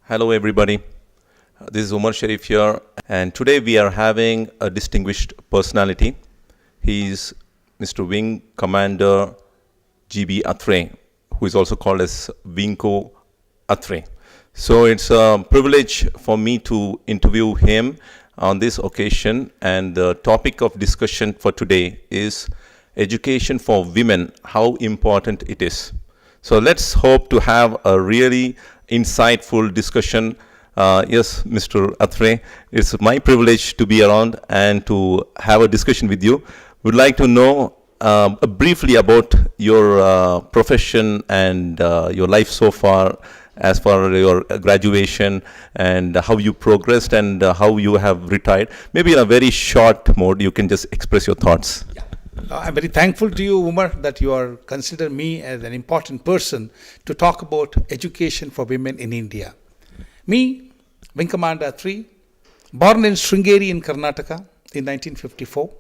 Hello, everybody. This is Umar Shariff here, and today we are having a distinguished personality. He is Mr. Wing Commander G.B Athre, who is also called as Winko Athre. So it's a privilege for me to interview him on this occasion, and the topic of discussion for today is education for women, how important it is. So let's hope to have a really insightful discussion. Yes, Mr. Athre, it's my privilege to be around and to have a discussion with you. Would like to know briefly about your profession and your life so far, as far as your graduation and how you progressed and how you have retired. Maybe in a very short mode, you can just express your thoughts. Yeah. I'm very thankful to you, Umar, that you are consider me as an important person to talk about education for women in India. Me, Wing Commander Athre, born in Sringeri in Karnataka in 1954,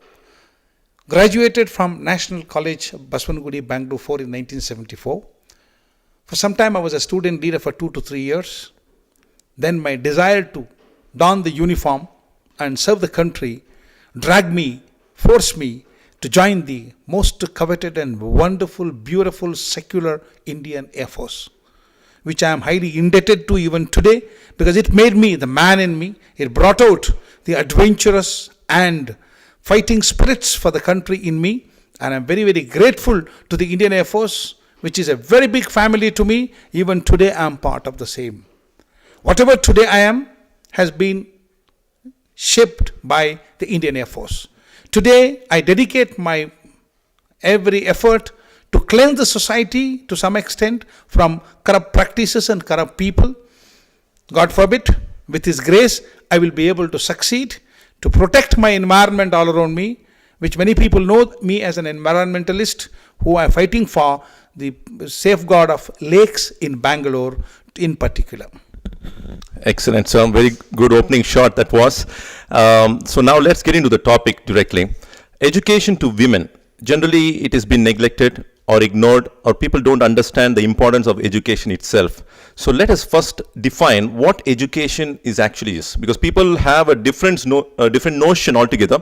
graduated from National College Baswangudi, Bangalore 4 in 1974. For some time I was a student leader for 2 to 3 years. Then my desire to don the uniform and serve the country forced me to join the most coveted and wonderful, beautiful, secular Indian Air Force, which I am highly indebted to even today, because it made me the man in me. It brought out the adventurous and fighting spirits for the country in me, and I'm very, very grateful to the Indian Air Force, which is a very big family to me. Even today I am part of the same. Whatever today I am has been shaped by the Indian Air Force. Today, I dedicate my every effort to cleanse the society to some extent from corrupt practices and corrupt people. God forbid, with His grace, I will be able to succeed to protect my environment all around me, which many people know me as an environmentalist who are fighting for the safeguard of lakes in Bangalore in particular. Excellent, sir. Very good opening shot that was. So now let's get into the topic directly. Education to women. Generally, it has been neglected or ignored, or people don't understand the importance of education itself. So let us first define what education actually is, because people have a different notion altogether.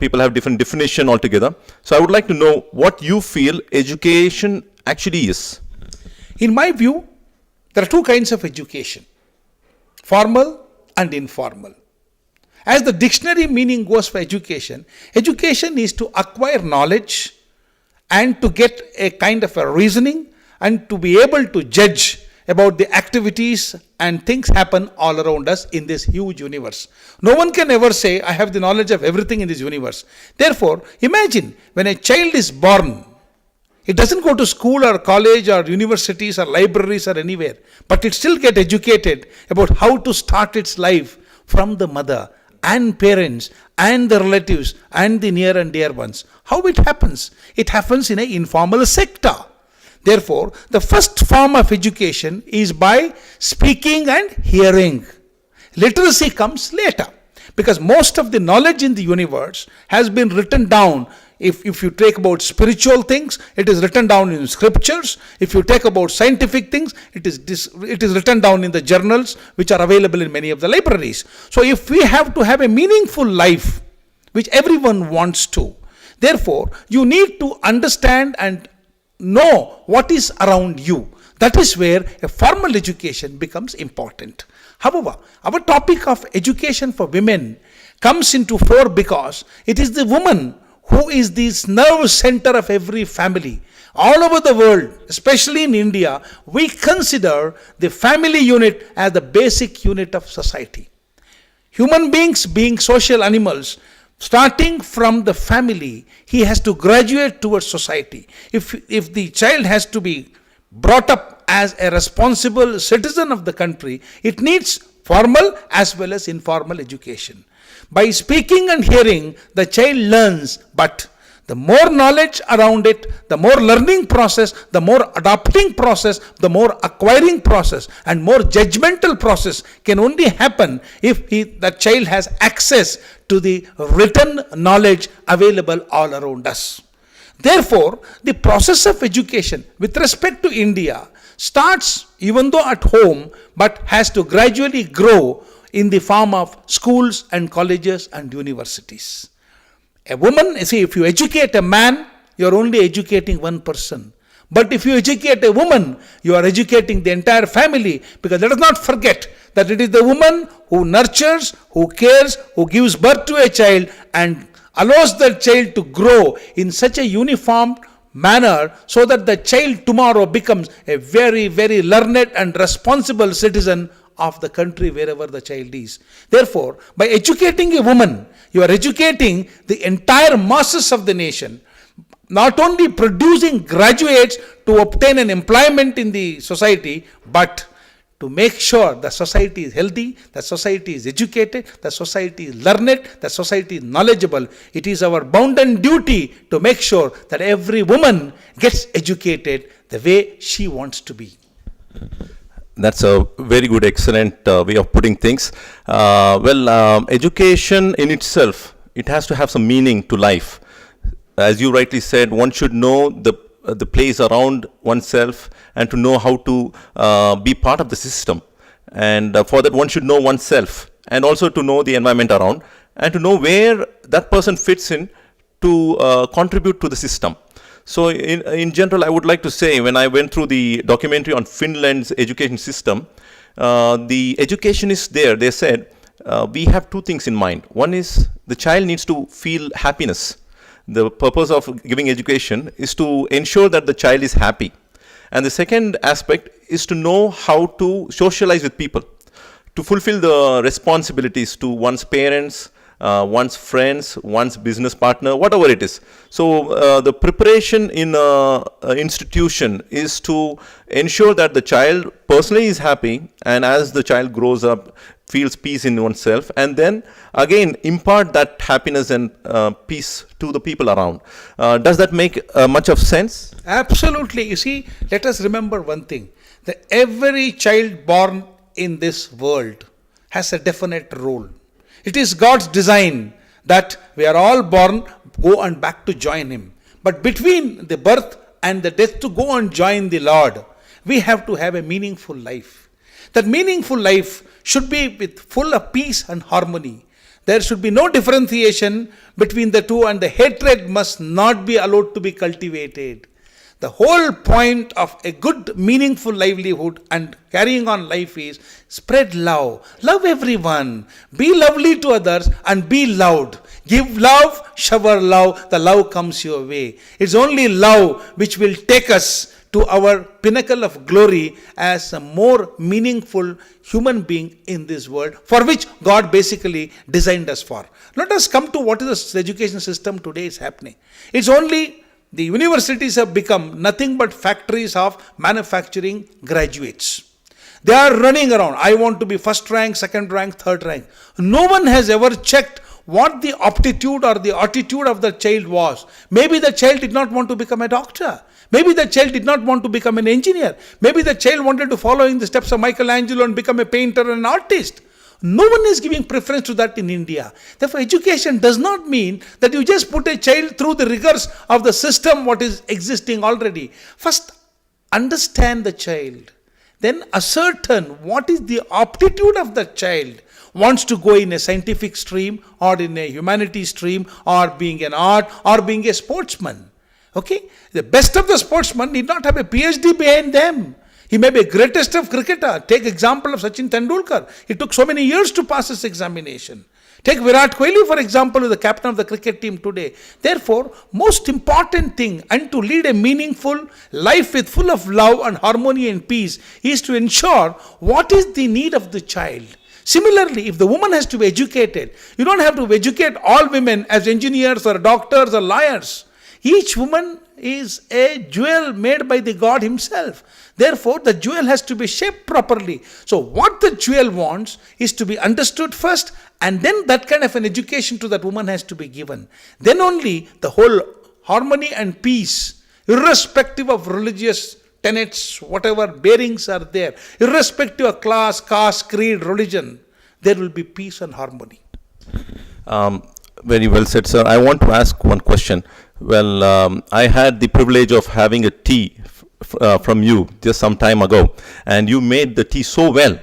People have different definition altogether. So I would like to know what you feel education actually is. In my view, there are two kinds of education: formal and informal. As the dictionary meaning goes for education, education is to acquire knowledge and to get a kind of a reasoning and to be able to judge about the activities and things happen all around us in this huge universe. No one can ever say, I have the knowledge of everything in this universe. Therefore, imagine when a child is born, it doesn't go to school or college or universities or libraries or anywhere, but it still gets educated about how to start its life from the mother and parents and the relatives and the near and dear ones. How it happens? It happens in an informal sector. Therefore, the first form of education is by speaking and hearing. Literacy comes later, because most of the knowledge in the universe has been written down. If you take about spiritual things, it is written down in scriptures. If you take about scientific things, it is written down in the journals, which are available in many of the libraries. So if we have to have a meaningful life, which everyone wants to, therefore you need to understand and know what is around you. That is where a formal education becomes important. However, our topic of education for women comes into fore because it is the woman who is the nerve center of every family. All over the world, especially in India, we consider the family unit as the basic unit of society. Human beings being social animals, starting from the family, he has to graduate towards society. If the child has to be brought up as a responsible citizen of the country, it needs formal as well as informal education. By speaking and hearing, the child learns, but the more knowledge around it, the more learning process, the more adopting process, the more acquiring process, and more judgmental process can only happen if the child has access to the written knowledge available all around us. Therefore, the process of education with respect to India starts even though at home, but has to gradually grow in the form of schools and colleges and universities. A woman, see, if you educate a man, you are only educating one person. But if you educate a woman, you are educating the entire family, because let us not forget that it is the woman who nurtures, who cares, who gives birth to a child and allows that child to grow in such a uniform manner so that the child tomorrow becomes a very, very learned and responsible citizen of the country wherever the child is. Therefore, by educating a woman, you are educating the entire masses of the nation, not only producing graduates to obtain an employment in the society, but to make sure the society is healthy, the society is educated, the society is learned, the society is knowledgeable. It is our bounden duty to make sure that every woman gets educated the way she wants to be. That's a very good, excellent way of putting things. Education in itself, it has to have some meaning to life. As you rightly said, one should know the place around oneself and to know how to be part of the system. And for that, one should know oneself and also to know the environment around and to know where that person fits in to contribute to the system. So in general, I would like to say, when I went through the documentary on Finland's education system, the educationists there, they said, we have two things in mind. One is the child needs to feel happiness. The purpose of giving education is to ensure that the child is happy. And the second aspect is to know how to socialize with people, to fulfill the responsibilities to one's parents, one's friends, one's business partner, whatever it is. So the preparation in an institution is to ensure that the child personally is happy, and as the child grows up, feels peace in oneself, and then again impart that happiness and peace to the people around. Does that make much of sense? Absolutely. You see, let us remember one thing, that every child born in this world has a definite role. It is God's design that we are all born, go and back to join Him. But between the birth and the death to go and join the Lord, we have to have a meaningful life. That meaningful life should be with full of peace and harmony. There should be no differentiation between the two, and the hatred must not be allowed to be cultivated. The whole point of a good, meaningful livelihood and carrying on life is spread love. Love everyone. Be lovely to others and be loved. Give love, shower love, the love comes your way. It's only love which will take us to our pinnacle of glory as a more meaningful human being in this world, for which God basically designed us for. Let us come to what is the education system today is happening. It's only the universities have become nothing but factories of manufacturing graduates. They are running around. I want to be first rank, second rank, third rank. No one has ever checked what the aptitude or the attitude of the child was. Maybe the child did not want to become a doctor. Maybe the child did not want to become an engineer. Maybe the child wanted to follow in the steps of Michelangelo and become a painter and an artist. No one is giving preference to that in India. Therefore, education does not mean that you just put a child through the rigors of the system what is existing already. First, understand the child. Then ascertain what is the aptitude of the child. Wants to go in a scientific stream or in a humanities stream or being an art or being a sportsman. Okay? The best of the sportsmen need not have a PhD behind them. He may be a greatest of cricketer. Take example of Sachin Tendulkar. It took so many years to pass his examination. Take Virat Kohli, for example, who is the captain of the cricket team today. Therefore, most important thing and to lead a meaningful life with full of love and harmony and peace is to ensure what is the need of the child. Similarly, if the woman has to be educated, you don't have to educate all women as engineers or doctors or lawyers. Each woman is a jewel made by the God Himself. Therefore, the jewel has to be shaped properly. So, what the jewel wants is to be understood first, and then that kind of an education to that woman has to be given. Then only the whole harmony and peace, irrespective of religious tenets, whatever bearings are there, irrespective of class, caste, creed, religion, there will be peace and harmony. Very well said, sir. I want to ask one question. Well, I had the privilege of having a tea from you just some time ago, and you made the tea so well.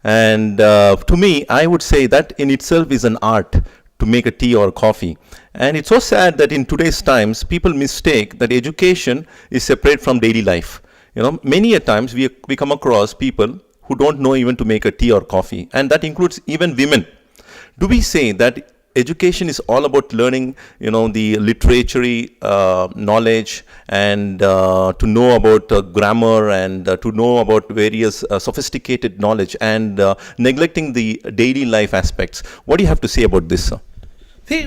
And to me, I would say that in itself is an art to make a tea or coffee. And it's so sad that in today's times, people mistake that education is separate from daily life. Many a times we come across people who don't know even to make a tea or coffee, and that includes even women. Do we say that education is all about learning, the literary knowledge, and to know about grammar, and to know about various sophisticated knowledge, and neglecting the daily life aspects? What do you have to say about this, sir? See,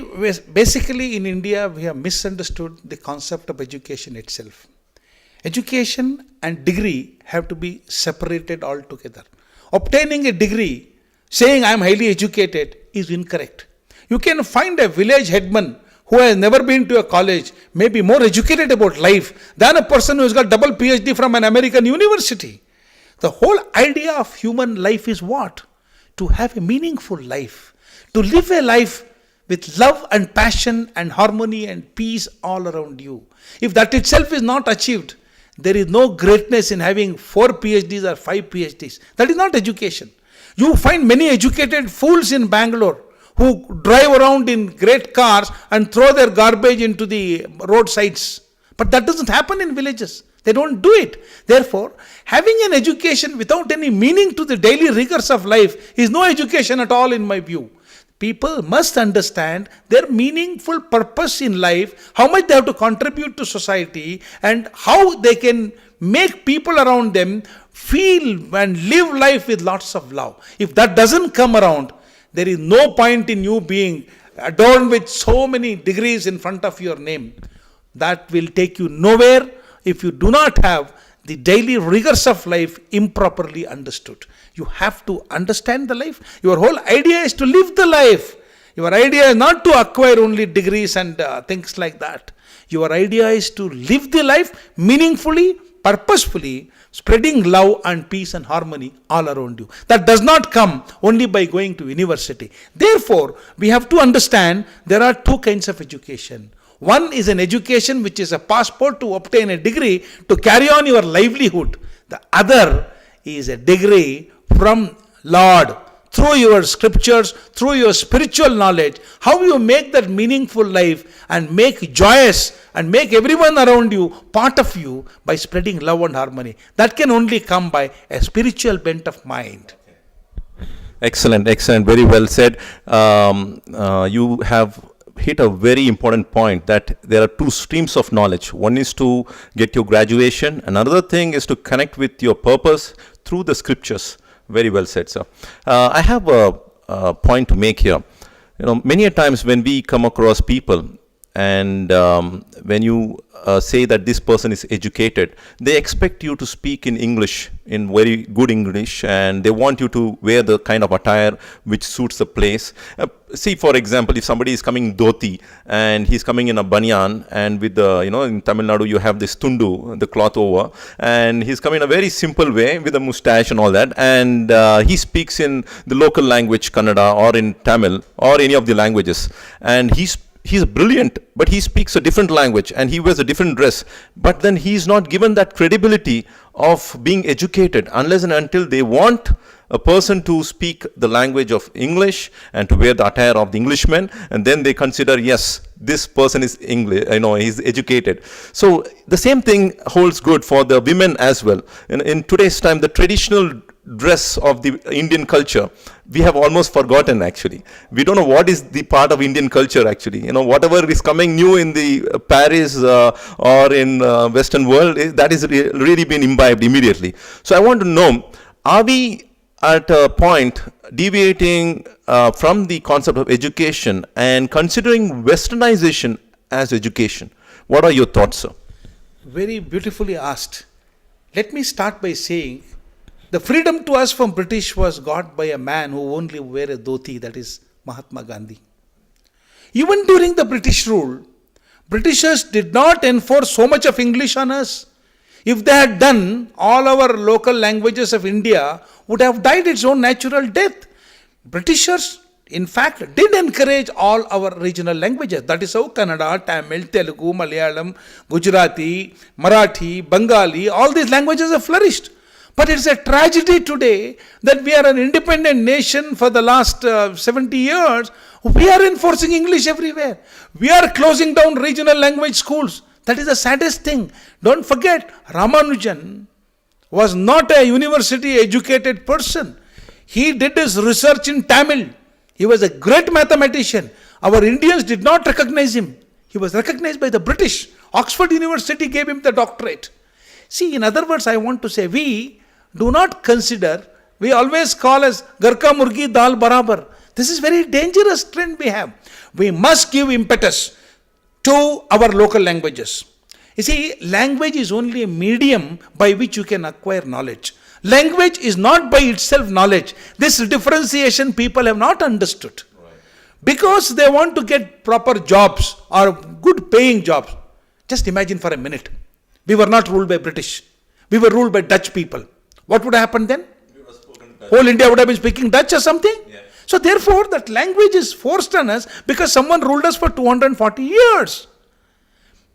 basically in India, we have misunderstood the concept of education itself. Education and degree have to be separated altogether. Obtaining a degree, saying I am highly educated, is incorrect. You can find a village headman who has never been to a college, may be more educated about life than a person who has got double PhD from an American university. The whole idea of human life is what? To have a meaningful life, to live a life with love and passion and harmony and peace all around you. If that itself is not achieved, there is no greatness in having 4 PhDs or 5 PhDs. That is not education. You find many educated fools in Bangalore who drive around in great cars and throw their garbage into the roadsides. But that doesn't happen in villages. They don't do it. Therefore, having an education without any meaning to the daily rigors of life is no education at all in my view. People must understand their meaningful purpose in life, how much they have to contribute to society, and how they can make people around them feel and live life with lots of love. If that doesn't come around, there is no point in you being adorned with so many degrees in front of your name. That will take you nowhere if you do not have the daily rigors of life improperly understood. You have to understand the life. Your whole idea is to live the life. Your idea is not to acquire only degrees and things like that. Your idea is to live the life meaningfully, purposefully, spreading love and peace and harmony all around you. That does not come only by going to university. Therefore, we have to understand there are 2 kinds of education. One is an education which is a passport to obtain a degree to carry on your livelihood. The other is a degree from Lord, through your scriptures, through your spiritual knowledge, how you make that meaningful life and make joyous and make everyone around you part of you by spreading love and harmony. That can only come by a spiritual bent of mind. Excellent, very well said. You have hit a very important point that there are 2 streams of knowledge. One is to get your graduation. Another thing is to connect with your purpose through the scriptures. Very well said, sir. I have a point to make here. Many a times when we come across people, and when you say that this person is educated, they expect you to speak in English, in very good English, and they want you to wear the kind of attire which suits the place. See, for example, if somebody is coming in dhoti and he's coming in a banyan, and with the, in Tamil Nadu you have this tundu, the cloth over, and he's coming in a very simple way with a mustache and all that, and he speaks in the local language, Kannada, or in Tamil, or any of the languages, and he's brilliant, but he speaks a different language and he wears a different dress. But then he's not given that credibility of being educated unless and until they want a person to speak the language of English and to wear the attire of the Englishman, and then they consider, yes, this person is English, he's educated. So the same thing holds good for the women as well. In today's time, the traditional dress of the Indian culture, we have almost forgotten actually. We don't know what is the part of Indian culture actually. Whatever is coming new in the Paris or in Western world, that is really been imbibed immediately. So I want to know, are we at a point deviating from the concept of education and considering westernization as education? What are your thoughts, sir? Very beautifully asked. Let me start by saying, the freedom to us from British was got by a man who only wore a dhoti, that is Mahatma Gandhi. Even during the British rule, Britishers did not enforce so much of English on us. If they had done, all our local languages of India would have died its own natural death. Britishers in fact, did encourage all our regional languages. That is how Kannada, Tamil, Telugu, Malayalam, Gujarati, Marathi, Bengali, all these languages have flourished. But it's a tragedy today that we are an independent nation for the last 70 years. We are enforcing English everywhere. We are closing down regional language schools. That is the saddest thing. Don't forget, Ramanujan was not a university educated person. He did his research in Tamil. He was a great mathematician. Our Indians did not recognize him. He was recognized by the British. Oxford University gave him the doctorate. See, in other words, I want to say, we do not consider, we always call as Garka Murgi Dal Barabar. This is very dangerous trend we have. We must give impetus to our local languages. You see, language is only a medium by which you can acquire knowledge. Language is not by itself knowledge. This differentiation people have not understood. Right. Because they want to get proper jobs or good paying jobs. Just imagine for a minute. We were not ruled by British. We were ruled by Dutch people. What would happen then? Whole India would have been speaking Dutch or something. Yeah. So therefore, that language is forced on us because someone ruled us for 240 years.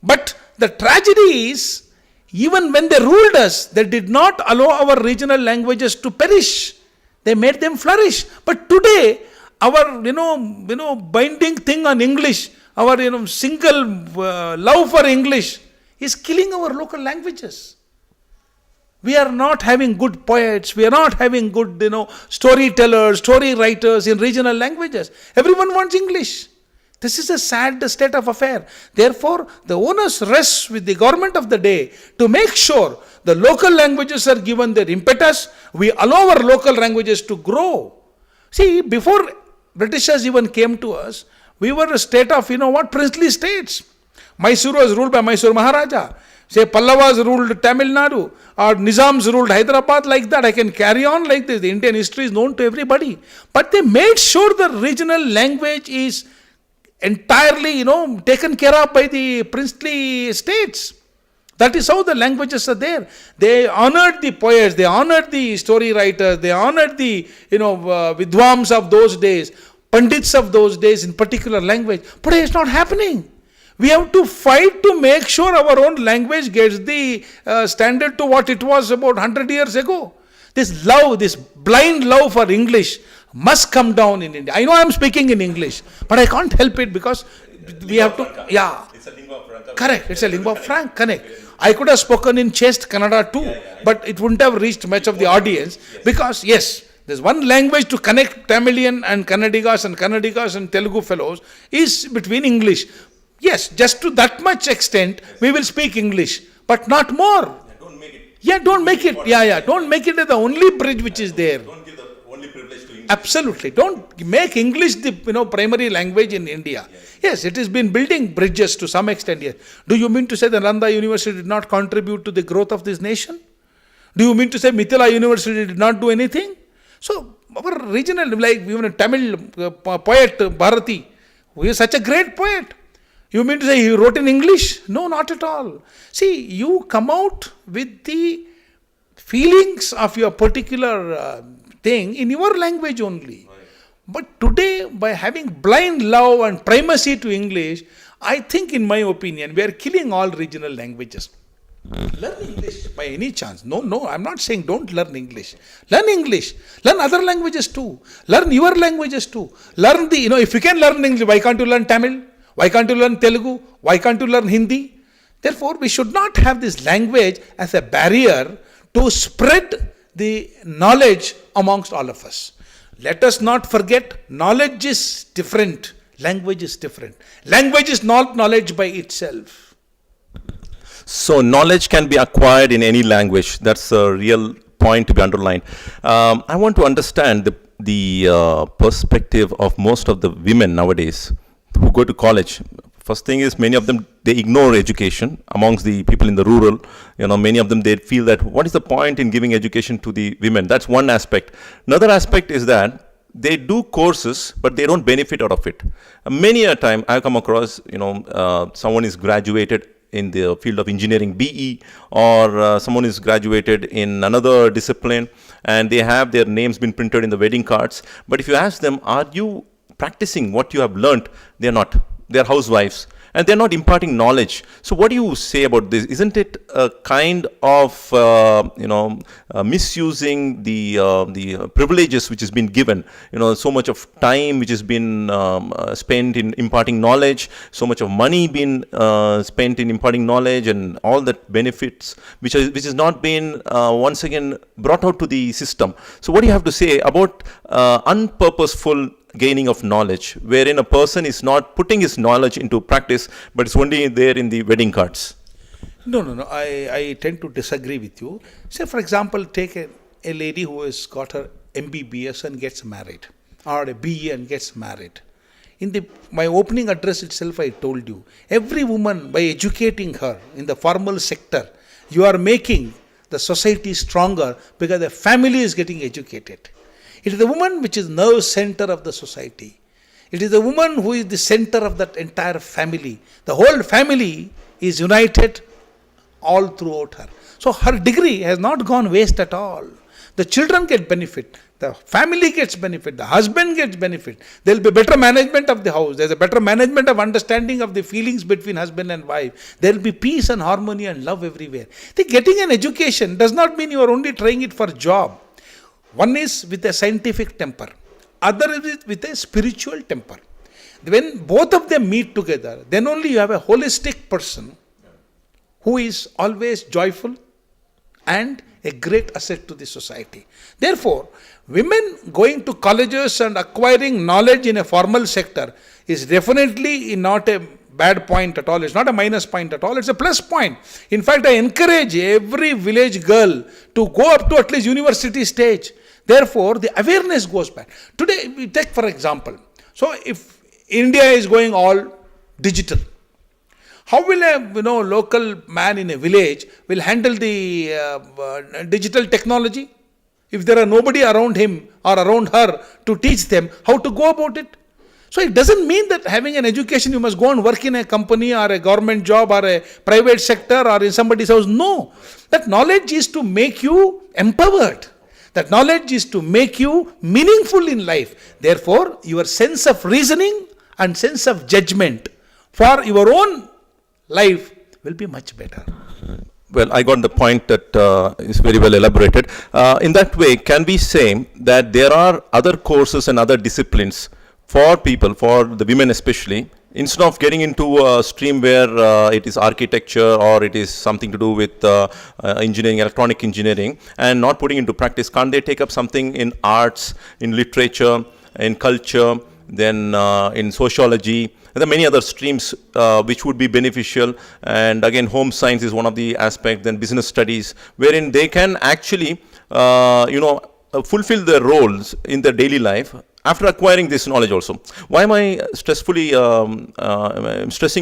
But the tragedy is, even when they ruled us, they did not allow our regional languages to perish. They made them flourish. But today, our binding thing on English, our single love for English is killing our local languages. We are not having good poets. We are not having good, storytellers, story writers in regional languages. Everyone wants English. This is a sad state of affair. Therefore, the onus rests with the government of the day to make sure the local languages are given their impetus. We allow our local languages to grow. See, before Britishers even came to us, we were a state of, princely states. Mysore was ruled by Mysore Maharaja. Say Pallavas ruled Tamil Nadu or Nizams ruled Hyderabad, like that. I can carry on like this. The Indian history is known to everybody. But they made sure the regional language is entirely, taken care of by the princely states. That is how the languages are there. They honored the poets, they honored the story writers, they honored the, Vidwams of those days, Pandits of those days in particular language. But it's not happening. We have to fight to make sure our own language gets the standard to what it was about 100 years ago. This love, this blind love for English must come down in India. I know I am speaking in English, but I can't help it because we have to, yeah. It's a lingua franca. Correct, it's a lingua franca, correct. I could have spoken in chaste Kannada too, but it wouldn't have reached much of the audience because, yes, there's one language to connect Tamilian and Kannadigas and Telugu fellows is between English. Yes, just to that much extent, we will speak English, but not more. Don't make it. Don't make it. Don't make it the only bridge which is there. Don't give the only privilege to English. Absolutely. Don't make English the primary language in India. Yes, it has been building bridges to some extent. Yes. Do you mean to say that Nalanda University did not contribute to the growth of this nation? Do you mean to say Mithila University did not do anything? So our regional, like even a Tamil poet Bharati, who is such a great poet. You mean to say he wrote in English? No, not at all. See, you come out with the feelings of your particular thing in your language only. Right. But today, by having blind love and primacy to English, I think, in my opinion, we are killing all regional languages. Learn English by any chance. No, I'm not saying don't learn English. Learn English. Learn other languages too. Learn your languages too. Learn if you can learn English, why can't you learn Tamil? Why can't you learn Telugu? Why can't you learn Hindi? Therefore, we should not have this language as a barrier to spread the knowledge amongst all of us. Let us not forget, knowledge is different. Language is different. Language is not knowledge by itself. So, knowledge can be acquired in any language. That's a real point to be underlined. I want to understand the perspective of most of the women nowadays who go to college. First thing is, many of them, they ignore education amongst the people in the rural. Many of them, they feel that what is the point in giving education to the women? That's one aspect. Another aspect is that they do courses, but they don't benefit out of it. Many a time I come across, someone is graduated in the field of engineering, BE, or someone is graduated in another discipline, and they have their names been printed in the wedding cards. But if you ask them, are you practicing what you have learnt, they're not. They're housewives. And they're not imparting knowledge. So what do you say about this? Isn't it a kind of misusing the privileges which has been given? So much of time which has been spent in imparting knowledge, so much of money been spent in imparting knowledge, and all that benefits which has not been once again brought out to the system. So what do you have to say about unpurposeful gaining of knowledge, wherein a person is not putting his knowledge into practice, but it's only there in the wedding cards? No. I tend to disagree with you. Say, for example, take a lady who has got her MBBS and gets married, or a BE and gets married. In my opening address itself, I told you, every woman, by educating her in the formal sector, you are making the society stronger because the family is getting educated. It is the woman which is nerve center of the society. It is the woman who is the center of that entire family. The whole family is united all throughout her. So her degree has not gone waste at all. The children get benefit. The family gets benefit. The husband gets benefit. There will be better management of the house. There is a better management of understanding of the feelings between husband and wife. There will be peace and harmony and love everywhere. Getting an education does not mean you are only trying it for job. One is with a scientific temper, other is with a spiritual temper. When both of them meet together, then only you have a holistic person who is always joyful and a great asset to the society. Therefore, women going to colleges and acquiring knowledge in a formal sector is definitely not a bad point at all. It's not a minus point at all. It's a plus point. In fact, I encourage every village girl to go up to at least university stage. Therefore, the awareness goes back. Today, we take for example, so if India is going all digital, how will a local man in a village will handle the digital technology if there are nobody around him or around her to teach them how to go about it? So it doesn't mean that having an education you must go and work in a company or a government job or a private sector or in somebody's house. No, that knowledge is to make you empowered. That knowledge is to make you meaningful in life. Therefore, your sense of reasoning and sense of judgment for your own life will be much better. Well, I got the point that is very well elaborated. In that way, can we say that there are other courses and other disciplines for people, for the women especially, instead of getting into a stream where it is architecture or it is something to do with engineering, electronic engineering, and not putting into practice, can't they take up something in arts, in literature, in culture, then in sociology? There are many other streams which would be beneficial, and again home science is one of the aspects, then business studies, wherein they can actually fulfill their roles in their daily life after acquiring this knowledge also. Why am I stressing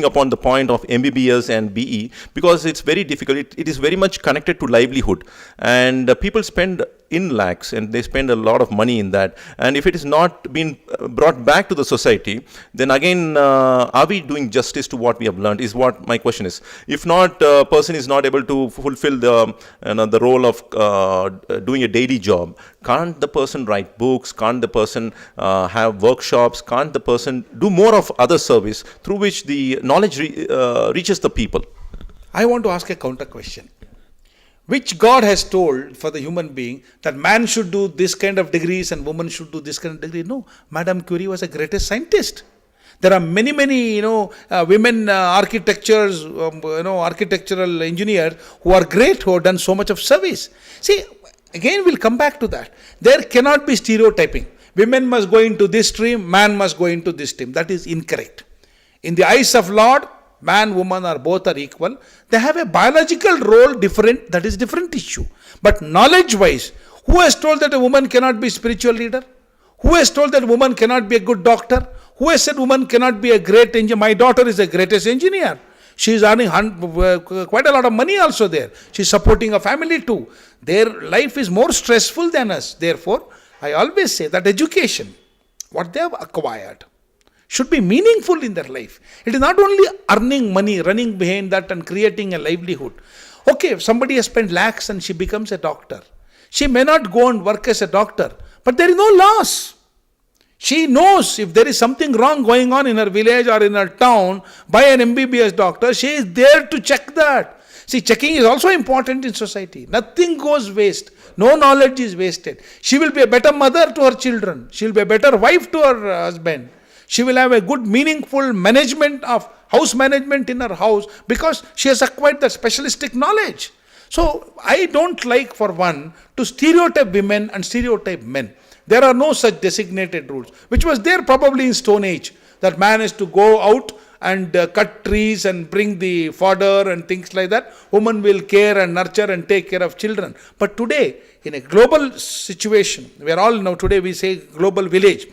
upon the point of MBBS and BE? Because it's very difficult. It is very much connected to livelihood, and people spend in lakhs and they spend a lot of money in that. And if it is not being brought back to the society, then again, are we doing justice to what we have learned? Is what my question is. If not, a person is not able to fulfill the role of doing a daily job. Can't the person write books? Can't the person have workshops? Can't the person do more of other service through which the knowledge reaches the people? I want to ask a counter question. Which God has told for the human being that man should do this kind of degrees and woman should do this kind of degree? No, Madame Curie was the greatest scientist. There are many women architectures, architectural engineers who are great, who have done so much of service. See, again we'll come back to that. There cannot be stereotyping. Women must go into this stream, man must go into this stream. That is incorrect. In the eyes of Lord, man, woman are both are equal. They have a biological role different, that is different issue. But knowledge wise, who has told that a woman cannot be spiritual leader? Who has told that a woman cannot be a good doctor? Who has said woman cannot be a great engineer? My daughter is the greatest engineer. She is earning quite a lot of money also there. She is supporting a family too. Their life is more stressful than us. Therefore, I always say that education, what they have acquired, should be meaningful in their life. It is not only earning money, running behind that and creating a livelihood. Okay, if somebody has spent lakhs and she becomes a doctor, she may not go and work as a doctor, but there is no loss. She knows if there is something wrong going on in her village or in her town by an MBBS doctor, she is there to check that. See, checking is also important in society. Nothing goes waste. No knowledge is wasted. She will be a better mother to her children. She will be a better wife to her husband. She will have a good, meaningful management of house management in her house because she has acquired that specialistic knowledge. So, I don't like, for one, to stereotype women and stereotype men. There are no such designated rules, which was there probably in Stone Age, that man is to go out and cut trees and bring the fodder and things like that. Woman will care and nurture and take care of children. But today, in a global situation, we are all now today we say global village,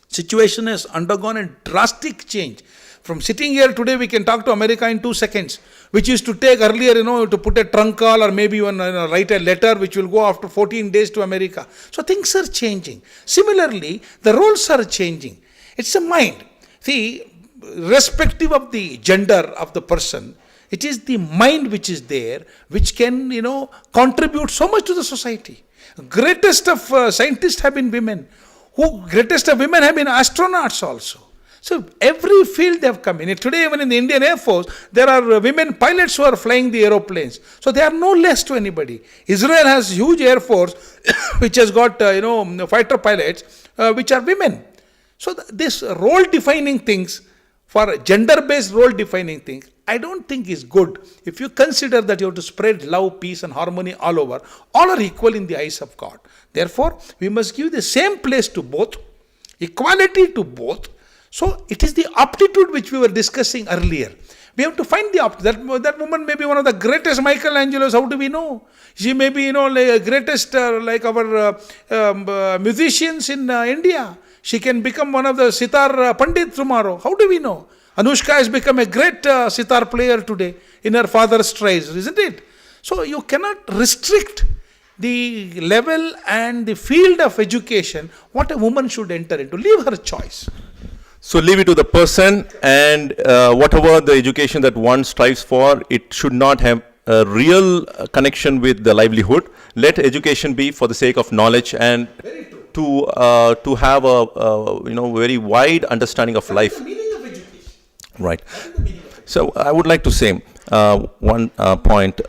situation has undergone a drastic change. From sitting here today, we can talk to America in 2 seconds, which used to take earlier, to put a trunk call or maybe even write a letter which will go after 14 days to America. So things are changing. Similarly, the roles are changing. It's a mind. See, irrespective of the gender of the person, it is the mind which is there, which can, contribute so much to the society. Greatest of scientists have been women. Greatest of women have been astronauts also. So every field they have come in. Today, even in the Indian Air Force, there are women pilots who are flying the aeroplanes. So they are no less to anybody. Israel has huge air force, which has got fighter pilots, which are women. So this role-defining things, for gender-based role-defining things, I don't think is good. If you consider that you have to spread love, peace and harmony all over, all are equal in the eyes of God. Therefore, we must give the same place to both, equality to both. So, it is the aptitude which we were discussing earlier. We have to find the aptitude. That woman may be one of the greatest Michelangelos. How do we know? She may be, like greatest, like our musicians in India. She can become one of the sitar pandit tomorrow. How do we know? Anushka has become a great sitar player today in her father's strides, isn't it? So, you cannot restrict the level and the field of education what a woman should enter into. Leave her choice. So leave it to the person, and whatever the education that one strives for, it should not have a real connection with the livelihood. Let education be for the sake of knowledge and to have a very wide understanding of life. The meaning of education. Right. So I would like to say one point.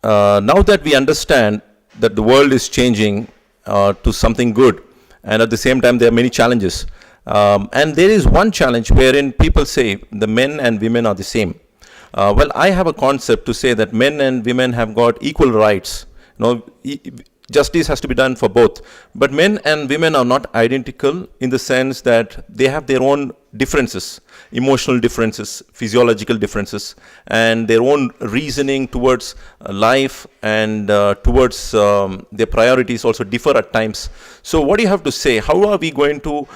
Now that we understand that the world is changing to something good, and at the same time there are many challenges. And there is one challenge wherein people say the men and women are the same. Well, I have a concept to say that men and women have got equal rights. Justice has to be done for both. But men and women are not identical in the sense that they have their own differences, emotional differences, physiological differences, and their own reasoning towards life and towards their priorities also differ at times. So what do you have to say? How are we going to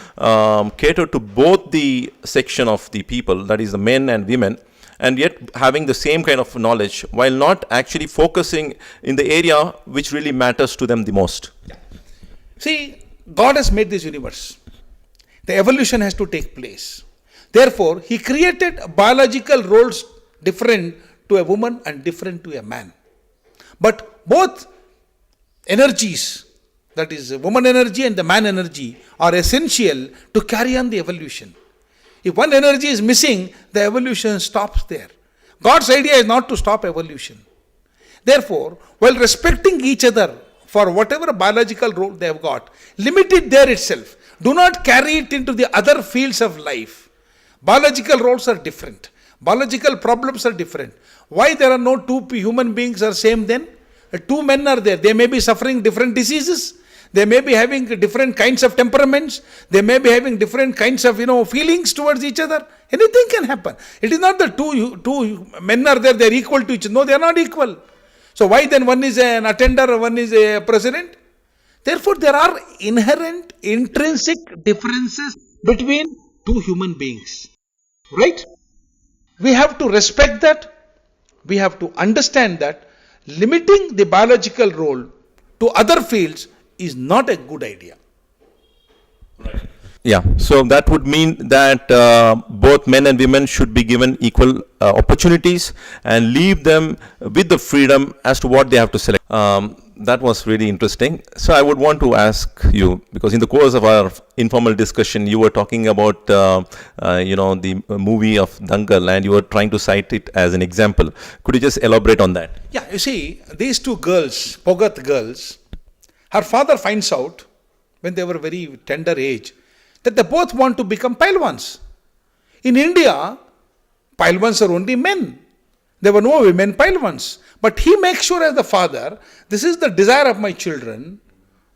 cater to both the section of the people, that is the men and women, and yet having the same kind of knowledge while not actually focusing in the area which really matters to them the most? See, God has made this universe. The evolution has to take place. Therefore, He created biological roles different to a woman and different to a man. But both energies, that is woman energy and the man energy, are essential to carry on the evolution. If one energy is missing, the evolution stops there. God's idea is not to stop evolution. Therefore, while respecting each other for whatever biological role they have got, limit it there itself. Do not carry it into the other fields of life. Biological roles are different. Biological problems are different. Why there are no two human beings are same then? Two men are there. They may be suffering different diseases. They may be having different kinds of temperaments. They may be having different kinds of, feelings towards each other. Anything can happen. It is not that two men are there, they are equal to each other. No, they are not equal. So why then one is an attender, one is a president? Therefore, there are inherent, intrinsic differences between two human beings. Right? We have to respect that. We have to understand that limiting the biological role to other fields is not a good idea. Right. Yeah, so that would mean that both men and women should be given equal opportunities and leave them with the freedom as to what they have to select. that was really interesting. So I would want to ask you, because in the course of our informal discussion, you were talking about, the movie of Dangal, and you were trying to cite it as an example. Could you just elaborate on that? Yeah, you see, these two girls, Pogat girls, her father finds out when they were very tender age that they both want to become Pailwans. In India, Pailwans are only men. There were no women Pailwans. But he makes sure as the father, this is the desire of my children,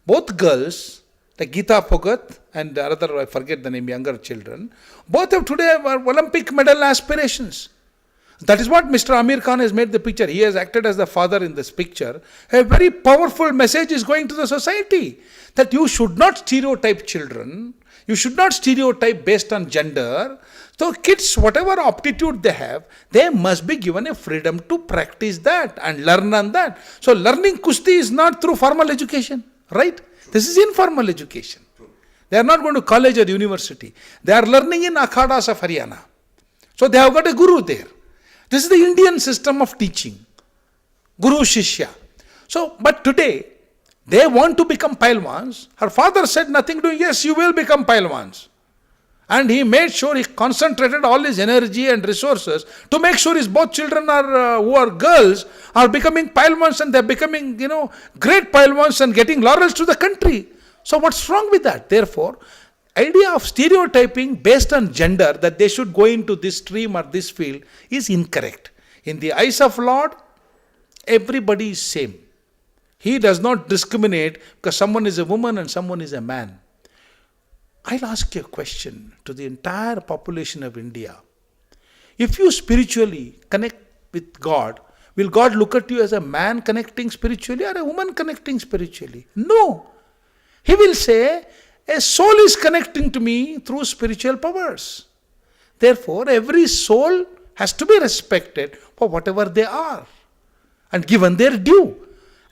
both girls, like Geeta Phogat and the other, I forget the name, younger children, both have today Olympic medal aspirations. That is what Mr. Amir Khan has made the picture. He has acted as the father in this picture. A very powerful message is going to the society that you should not stereotype children. You should not stereotype based on gender. So kids, whatever aptitude they have, they must be given a freedom to practice that and learn on that. So learning Kushti is not through formal education, right? This is informal education. They are not going to college or university. They are learning in akhadas of Haryana. So they have got a guru there. This is the Indian system of teaching. Guru Shishya. So, but today, they want to become Pailwans. Her father said nothing doing, yes, you will become Pailwans. And he made sure he concentrated all his energy and resources to make sure his both children are who are girls are becoming Pailwans, and they're becoming, great Pailwans and getting laurels to the country. So what's wrong with that? Therefore, idea of stereotyping based on gender that they should go into this stream or this field is incorrect. In the eyes of Lord, everybody is same. He does not discriminate because someone is a woman and someone is a man. I'll ask you a question to the entire population of India. If you spiritually connect with God, will God look at you as a man connecting spiritually or a woman connecting spiritually? No. He will say, a soul is connecting to me through spiritual powers. Therefore, every soul has to be respected for whatever they are and given their due.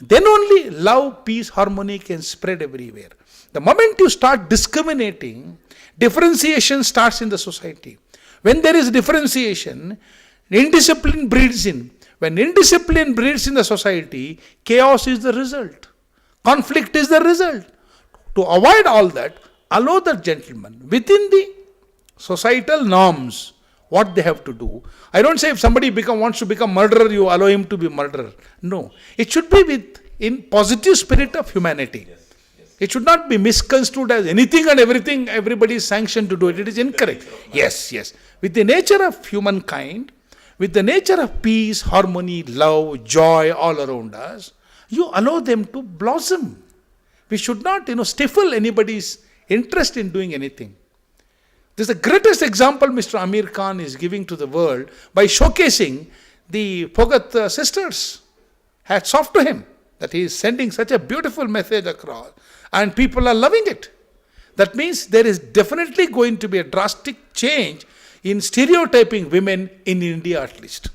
Then only love, peace, harmony can spread everywhere. The moment you start discriminating, differentiation starts in the society. When there is differentiation, indiscipline breeds in. When indiscipline breeds in the society, chaos is the result. Conflict is the result. To avoid all that, allow the gentleman within the societal norms what they have to do. I don't say if somebody wants to become murderer, you allow him to be murderer. No. It should be in positive spirit of humanity. It should not be misconstrued as anything and everything, everybody is sanctioned to do it. It is incorrect. Yes. With the nature of humankind, with the nature of peace, harmony, love, joy all around us, you allow them to blossom. We should not, stifle anybody's interest in doing anything. This is the greatest example Mr. Amir Khan is giving to the world by showcasing the Phogat sisters. Hats off to him that he is sending such a beautiful message across and people are loving it. That means there is definitely going to be a drastic change in stereotyping women in India at least.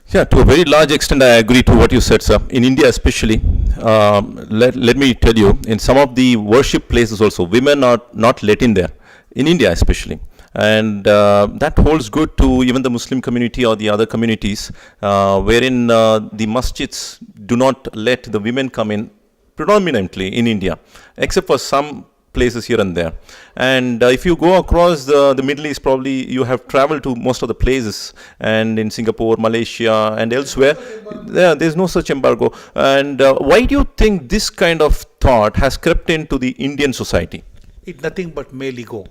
Yeah, to a very large extent, I agree to what you said, sir. In India especially, let me tell you, in some of the worship places also, women are not let in there. In India especially. And that holds good to even the Muslim community or the other communities, wherein the masjids do not let the women come in predominantly in India, except for some places here and there. And if you go across the Middle East, probably you have traveled to most of the places, and in Singapore, Malaysia and elsewhere, there's no such embargo. And why do you think this kind of thought has crept into the Indian society? It's nothing but male ego.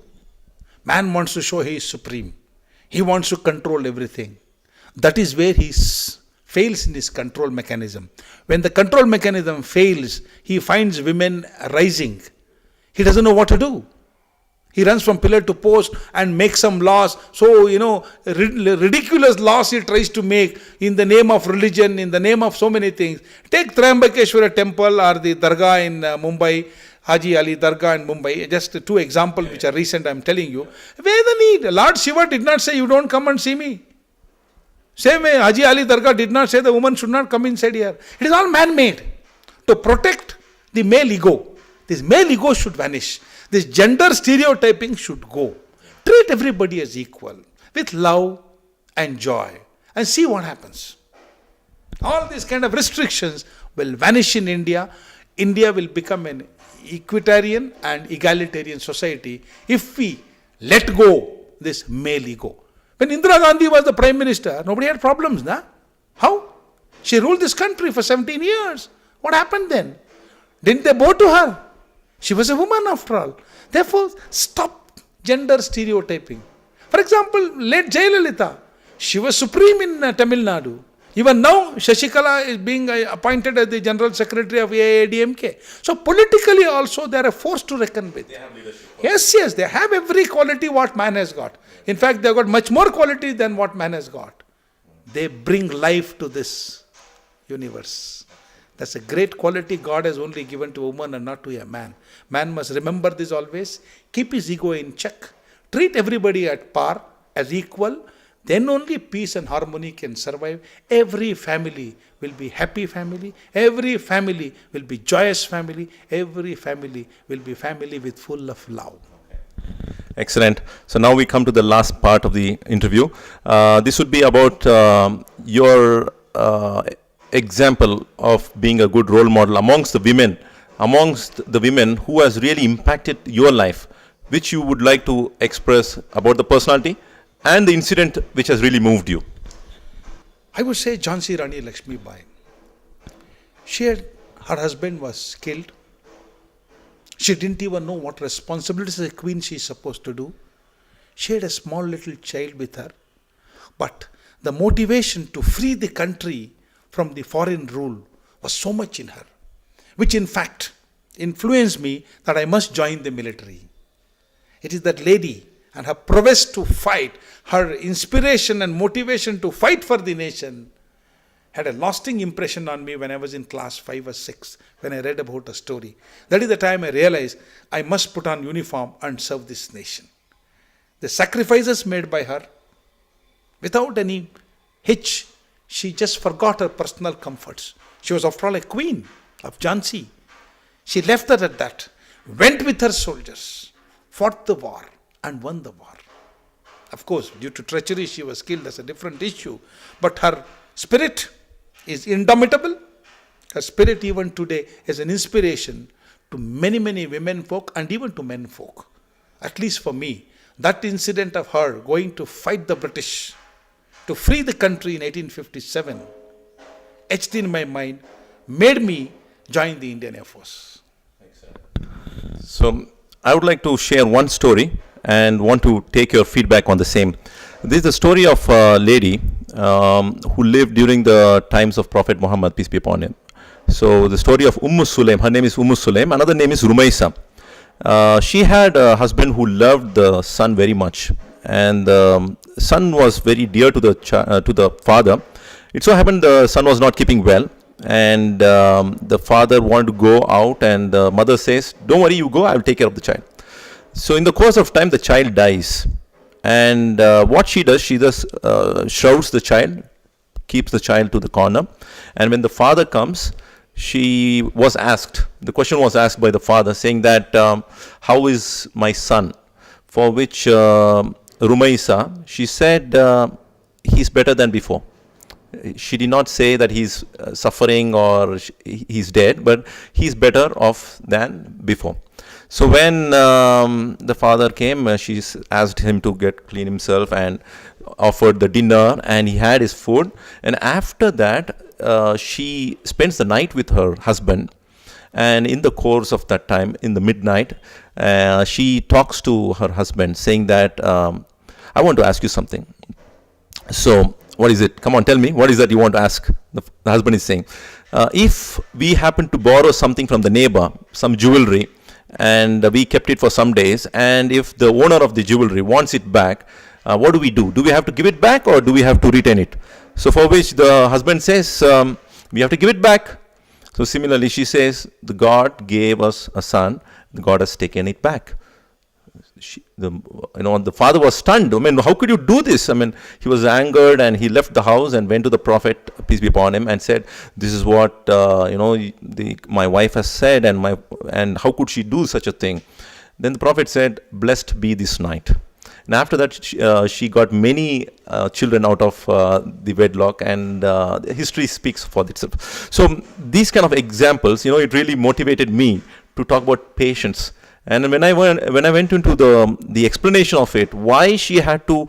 Man wants to show he is supreme. He wants to control everything. That is where he fails in his control mechanism. When the control mechanism fails, he finds women rising. He doesn't know what to do. He runs from pillar to post and makes some laws. So, ridiculous laws he tries to make in the name of religion, in the name of so many things. Take Triambakeshwara temple or the Dargah in Mumbai, Haji Ali Dargah in Mumbai. Just two examples which are recent, I am telling you. Where the need? Lord Shiva did not say, you don't come and see me. Same way, Haji Ali Dargah did not say the woman should not come inside here. It is all man-made to protect the male ego. This male ego should vanish. This gender stereotyping should go. Treat everybody as equal with love and joy and see what happens. All these kind of restrictions will vanish in India. India will become an equitarian and egalitarian society if we let go this male ego. When Indira Gandhi was the Prime Minister, nobody had problems, na? How? She ruled this country for 17 years. What happened then? Didn't they bow to her? She was a woman after all. Therefore, stop gender stereotyping. For example, late Jayalalitha, she was supreme in Tamil Nadu. Even now, Shashikala is being appointed as the General Secretary of AIADMK. So politically also, they are a force to reckon with. They have leadership. Yes, they have every quality what man has got. In fact, they have got much more quality than what man has got. They bring life to this universe. That's a great quality God has only given to a woman and not to a man. Man must remember this always. Keep his ego in check. Treat everybody at par, as equal. Then only peace and harmony can survive. Every family will be happy family. Every family will be joyous family. Every family will be family with full of love. Excellent. So now we come to the last part of the interview. This would be about your example of being a good role model amongst the women who has really impacted your life, which you would like to express about the personality and the incident which has really moved you. I would say Jhansi Rani Lakshmi Bai. Her husband was killed. She didn't even know what responsibilities as a queen she is supposed to do. She had a small little child with her. But the motivation to free the country from the foreign rule was so much in her, which in fact influenced me that I must join the military. It is that lady and her prowess to fight, her inspiration and motivation to fight for the nation had a lasting impression on me when I was in class 5 or 6, when I read about her story. That is the time I realized I must put on uniform and serve this nation. The sacrifices made by her, without any hitch, she just forgot her personal comforts. She was after all a queen of Jhansi. She left her at that, went with her soldiers, fought the war and won the war. Of course, due to treachery she was killed, that's a different issue. But her spirit is indomitable. Her spirit even today is an inspiration to many, many women folk and even to men folk. At least for me, that incident of her going to fight the British to free the country in 1857, etched in my mind, made me join the Indian Air Force. So I would like to share one story and want to take your feedback on the same. This is the story of a lady who lived during the times of Prophet Muhammad, peace be upon him. So the story of Sulaim, her name is Sulaim, another name is Rumaisa. She had a husband who loved the son very much, and the son was very dear to the father. It so happened the son was not keeping well, and the father wanted to go out, and the mother says, "Don't worry, you go, I will take care of the child." So in the course of time, the child dies, and what she does, she just shrouds the child, keeps the child to the corner, and when the father comes, the question was asked by the father, saying that, how is my son? For which Rumaisa, she said, he's better than before. She did not say that he's suffering or he's dead, but he's better off than before. So when the father came, she asked him to clean himself and offered the dinner, and he had his food. And after that, she spends the night with her husband. And in the course of that time, in the midnight, she talks to her husband, saying that, I want to ask you something. So what is it? Come on, tell me. What is that you want to ask? The husband is saying, if we happen to borrow something from the neighbor, some jewelry, and we kept it for some days, and if the owner of the jewelry wants it back, what do we do? Do we have to give it back, or do we have to retain it? So for which the husband says, we have to give it back. So similarly, she says, the God gave us a son, God has taken it back. The father was stunned. I mean, how could you do this? I mean, he was angered, and he left the house and went to the Prophet, peace be upon him, and said, "This is what my wife has said, and how could she do such a thing?" Then the Prophet said, "Blessed be this night." And after that, she got many children out of the wedlock, and history speaks for itself. So these kind of examples, it really motivated me to talk about patience. And when I went into the explanation of it, why she had to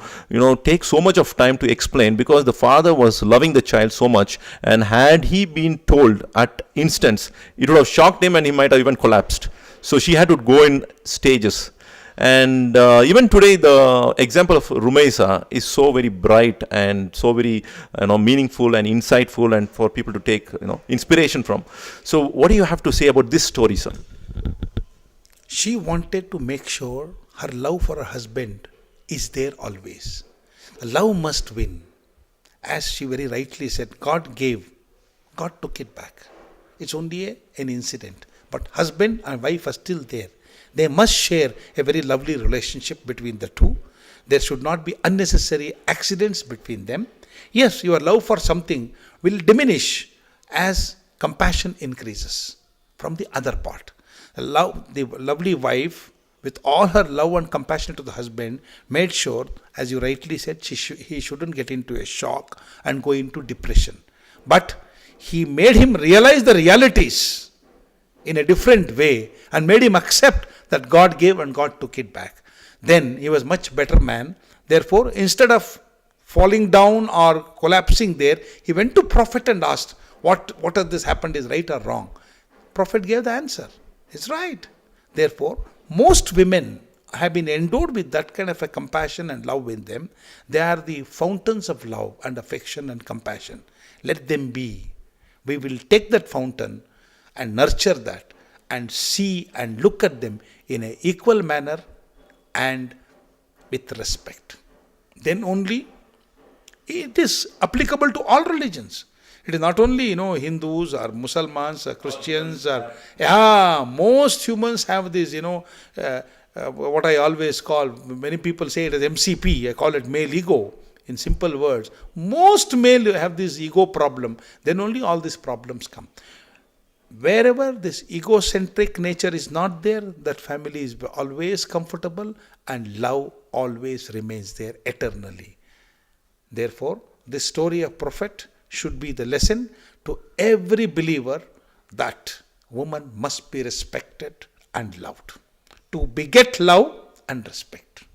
take so much of time to explain, because the father was loving the child so much, and had he been told at instance, it would have shocked him and he might have even collapsed. So she had to go in stages. And even today, the example of Rumaisa is so very bright and so very meaningful and insightful, and for people to take inspiration from. So what do you have to say about this story, sir? She wanted to make sure her love for her husband is there always. Love must win. As she very rightly said, God gave, God took it back. It's only an incident. But husband and wife are still there. They must share a very lovely relationship between the two. There should not be unnecessary accidents between them. Yes, your love for something will diminish as compassion increases from the other part. The lovely wife, with all her love and compassion to the husband, made sure, as you rightly said, he shouldn't get into a shock and go into depression. But he made him realize the realities in a different way and made him accept that God gave and God took it back. Then he was much better man. Therefore, instead of falling down or collapsing there, he went to prophet and asked, what has this happened, is right or wrong? Prophet gave the answer. It's right. Therefore, most women have been endowed with that kind of a compassion and love in them. They are the fountains of love and affection and compassion. Let them be. We will take that fountain and nurture that and see and look at them in an equal manner and with respect. Then only it is applicable to all religions. It is not only, Hindus or Muslims or Christians or, most humans have this, what I always call, many people say it as MCP, I call it male ego, in simple words. Most male have this ego problem, then only all these problems come. Wherever this egocentric nature is not there, that family is always comfortable and love always remains there eternally. Therefore, this story of prophet should be the lesson to every believer that woman must be respected and loved. To beget love and respect.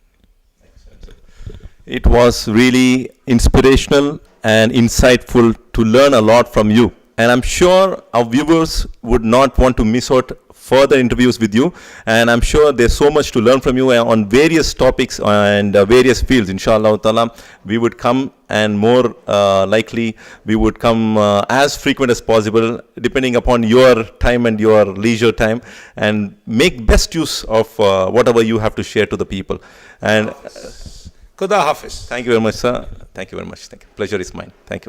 It was really inspirational and insightful to learn a lot from you. And I'm sure our viewers would not want to miss out further interviews with you. And I'm sure there's so much to learn from you on various topics and various fields. Inshallah ta'ala, we would come, and more likely we would come as frequent as possible, depending upon your time and your leisure time, and make best use of whatever you have to share to the people. And Khuda Hafiz. Thank you very much, sir. Thank you very much. Thank you. Pleasure is mine. Thank you.